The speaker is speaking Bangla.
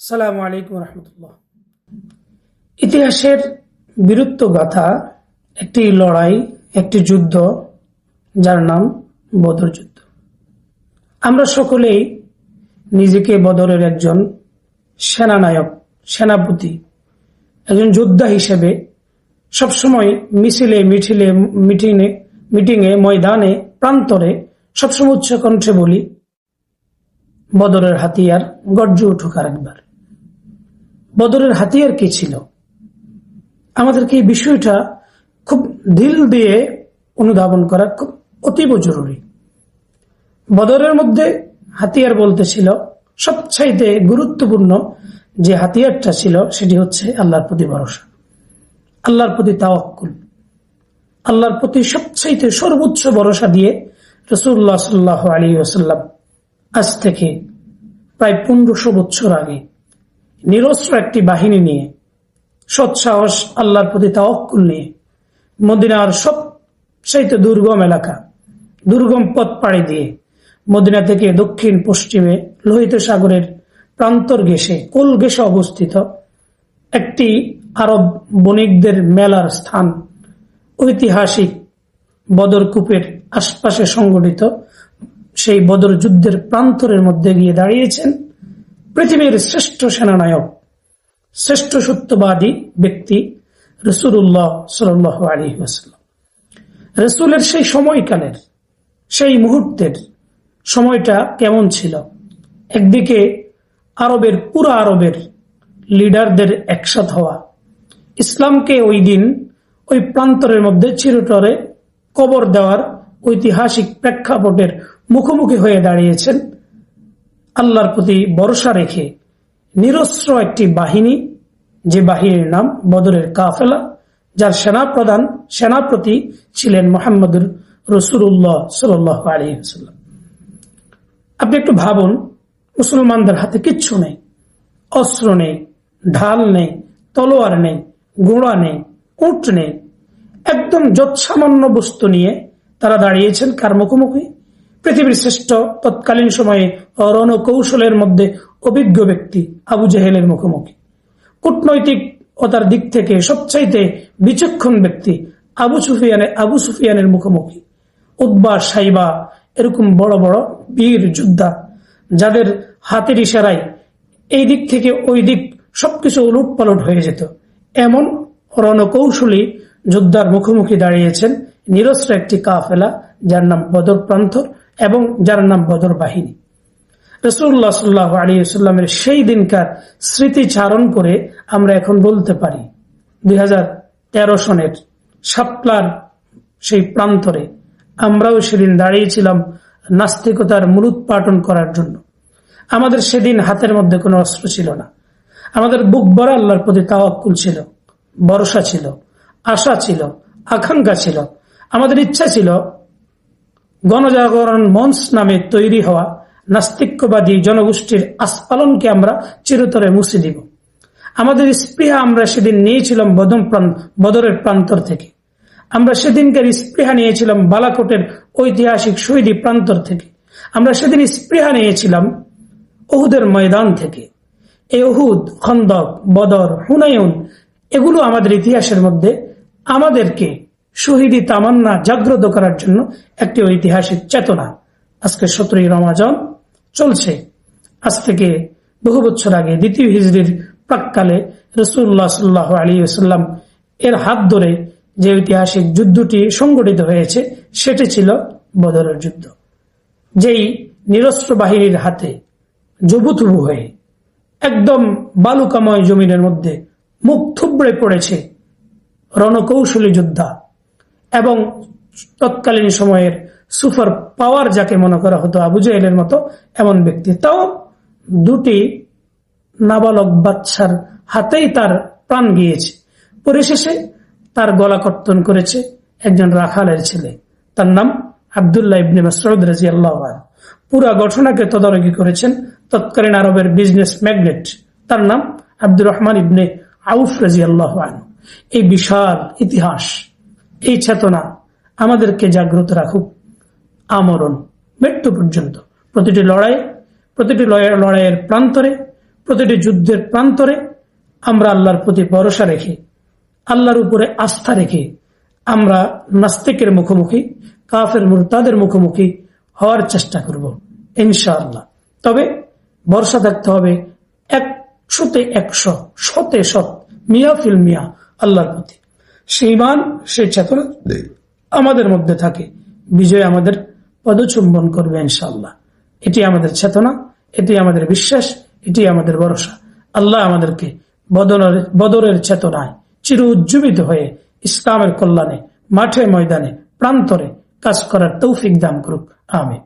আসসালামু আলাইকুম রহমতুল্লাহ। ইতিহাসের বীরত্ব গাথা একটি লড়াই, একটি যুদ্ধ, যার নাম বদর যুদ্ধ। আমরা সকলেই নিজেকে বদরের একজন সেনানায়ক, সেনাপতি, একজন যোদ্ধা হিসেবে সবসময় মিছিলে, মিটিংয়ে, ময়দানে, প্রান্তরে সবসময় উচ্চ কণ্ঠে বলি, বদরের হাতিয়ার গর্জে উঠুক আরেকবার। বদরের হাতিয়ার কি ছিল? আমাদেরকে এই বিষয়টা খুব দিল দিয়ে অনুধাবন করা খুব অতীব জরুরি। বদরের মধ্যে হাতিয়ার বলতে ছিল সবচাইতে গুরুত্বপূর্ণ যে হাতিয়ারটা ছিল সেটি হচ্ছে আল্লাহর প্রতি ভরসা, আল্লাহর প্রতি তাওয়াক্কুল। আল্লাহর প্রতি সবচাইতে সর্বোচ্চ ভরসা দিয়ে রাসূলুল্লাহ সাল্লাল্লাহু আলাইহি ওয়াসাল্লাম আজ থেকে প্রায় 1500 বছর আগে নিরস্ত্র একটি বাহিনী নিয়ে, সৎসাহস, আল্লাহর প্রতি তাওয়াক্কুল নিয়ে মদিনার সবচাইতে দুর্গম এলাকা, দুর্গম পথ পাড়ি দিয়ে মদিনা থেকে দক্ষিণ পশ্চিমে লোহিত সাগরের প্রান্তর ঘেঁষে, কোল ঘেঁষে অবস্থিত একটি আরব বণিকদের মেলার স্থান, ঐতিহাসিক বদর কূপের আশপাশে সংগঠিত সেই বদর যুদ্ধের প্রান্তরের মধ্যে গিয়ে দাঁড়িয়েছেন পৃথিবীর শ্রেষ্ঠ সেনানায়ক, শ্রেষ্ঠ সত্যবাদী ব্যক্তি রাসূলুল্লাহ সাল্লাল্লাহু আলাইহি ওয়াসাল্লাম। রাসূলের সেই সময়কালের, সেই মুহূর্তের সময়টা কেমন ছিল? একদিকে পুরো আরবের লিডারদের একসাথ হওয়া, ইসলামকে ওই দিন ওই প্রান্তরের মধ্যে চিরতরে কবর দেওয়ার ঐতিহাসিক প্রেক্ষাপটের মুখোমুখি হয়ে দাঁড়িয়েছেন আল্লাহর প্রতি ভরসা রেখে নিরস্ত্র একটি বাহিনী, যে বাহিনীর নাম বদরের কাফেলা, যার সেনাপতি ছিলেন মুহাম্মদুর রাসূলুল্লাহ সাল্লাল্লাহু আলাইহি ওয়াসাল্লাম। আপনি একটু ভাবুন, মুসলমানদের হাতে কিচ্ছু নেই, অস্ত্র নেই, ঢাল নেই, তলোয়ার নেই, ঘোড়া নেই, উট নেই, একদম যৎসামান্য বস্তু নিয়ে তারা দাঁড়িয়েছেন কার মুখোমুখি? পৃথিবীর শ্রেষ্ঠ তৎকালীন সময়ে রণকৌশলের মধ্যে অভিজ্ঞ ব্যক্তি আবু জেহেলের মুখোমুখি, কূটনৈতিকতার দিক থেকে সবচাইতে বিচক্ষণ ব্যক্তি আবু সুফিয়ানের মুখোমুখি, উতবা, সাইবা, এরকম বড় বড় বীর যোদ্ধা যাদের হাতের ইশারায় এই দিক থেকে ওই দিক সবকিছু উলটপালট হয়ে যেত, এমন রণকৌশলী যোদ্ধার মুখোমুখি দাঁড়িয়েছেন নিরস্ত্র একটি কাফেলা, যার নাম বদর প্রান্তর এবং যার নাম বদর বাহিনী। রাসূলুল্লাহ সাল্লাল্লাহু আলাইহি ওয়াসাল্লামের সেই দিনকার স্মৃতিচারণ করে আমরা এখন বলতে পারি 2013 সনের শাপলার সেই প্রান্তরে আমরাও সেদিন দাঁড়িয়েছিলাম নাস্তিকতার মূলোৎপাটন করার জন্য। আমাদের সেদিন হাতের মধ্যে কোনো অস্ত্র ছিল না, আমাদের বুক ভরা আল্লাহর প্রতি তাওয়াক্কুল ছিল, ভরসা ছিল, আশা ছিল, আকাঙ্ক্ষা ছিল। আমাদের ইচ্ছা ছিল গণজাগরণ মঞ্চ নামে তৈরি হওয়া নাস্তিক্যবাদী জনগোষ্ঠীর আস্ফালনকে আমরা চিরতরে মুছে দিব। আমাদের স্পৃহা আমরা সেদিন নিয়েছিলাম বদরের প্রান্তর থেকে, আমরা সেদিনকার স্পৃহা নিয়েছিলাম বালাকোটের ঐতিহাসিক শহীদী প্রান্তর থেকে, আমরা সেদিন স্পৃহা নিয়েছিলাম উহুদের ময়দান থেকে। এই উহুদ, খন্দক, বদর, হুনায়ুন, এগুলো আমাদের ইতিহাসের মধ্যে আমাদেরকে শহীদি তামান্না জাগ্রত করার জন্য একটি ঐতিহাসিক চেতনা। আজকে 17ই রমাজান চলছে। আজ থেকে বহু বছর আগে, দ্বিতীয় হিজরির প্রাক্কালে রাসূলুল্লাহ সাল্লাল্লাহু আলাইহি ওয়াসাল্লাম এর হাত ধরে যে ঐতিহাসিক যুদ্ধটি সংগঠিত হয়েছে সেটি ছিল বদরের যুদ্ধ। যেই নিরস্ত্র বাহিনীর হাতে জবুথুবু হয়ে একদম বালুকাময় জমিনের মধ্যে মুখ থুবড়ে পড়েছে রণকৌশলী যোদ্ধা এবং তৎকালীন সময়ের সুপার পাওয়ার যাকে মনে করা হতো আবু জেহেলের মতো এমন ব্যক্তি, তাও দুটি নাবালক বাচ্চার হাতেই তার প্রাণ গিয়েছে। পরিশেষে তার গলা কর্তন করেছে একজন রাখালের ছেলে, তার নাম আব্দুল্লাহ ইবনে মাসউদ রাদিয়াল্লাহু আনহু। পুরা ঘটনাকে তদারকি করেছেন তৎকালীন আরবের বিজনেস ম্যাগনেট, তার নাম আব্দুর রহমান ইবনে আউফ রাদিয়াল্লাহু আনহু। এই বিশাল ইতিহাস, এই চেতনা আমাদেরকে জাগ্রত রাখুক আমরণ মৃত্যু পর্যন্ত। প্রতিটি লড়াইয়ের প্রান্তরে প্রতিটি যুদ্ধের প্রান্তরে আমরা আল্লাহর প্রতি ভরসা রেখে, আল্লাহর উপরে আস্থা রেখে আমরা নাস্তিকের মুখোমুখি, কাফের মুরতাদের মুখোমুখি হওয়ার চেষ্টা করব ইনশাআল্লাহ। তবে ভরসা থাকতে হবে 100-100, 100-100, মিয়া ফিল মিয়া আল্লাহর প্রতি। সেই মান, সেই চেতনা আমাদের মধ্যে থাকে, বিজয় আমাদের পদচুম্বন করবে ইনশাআল্লাহ। এটি আমাদের চেতনা, এটি আমাদের বিশ্বাস, এটি আমাদের ভরসা। আল্লাহ আমাদেরকে বদরের চেতনায় চির উজ্জীবিত হয়ে ইসলামের কল্যাণে মাঠে ময়দানে প্রান্তরে কাজ করার তৌফিক দান করুক। আমিন।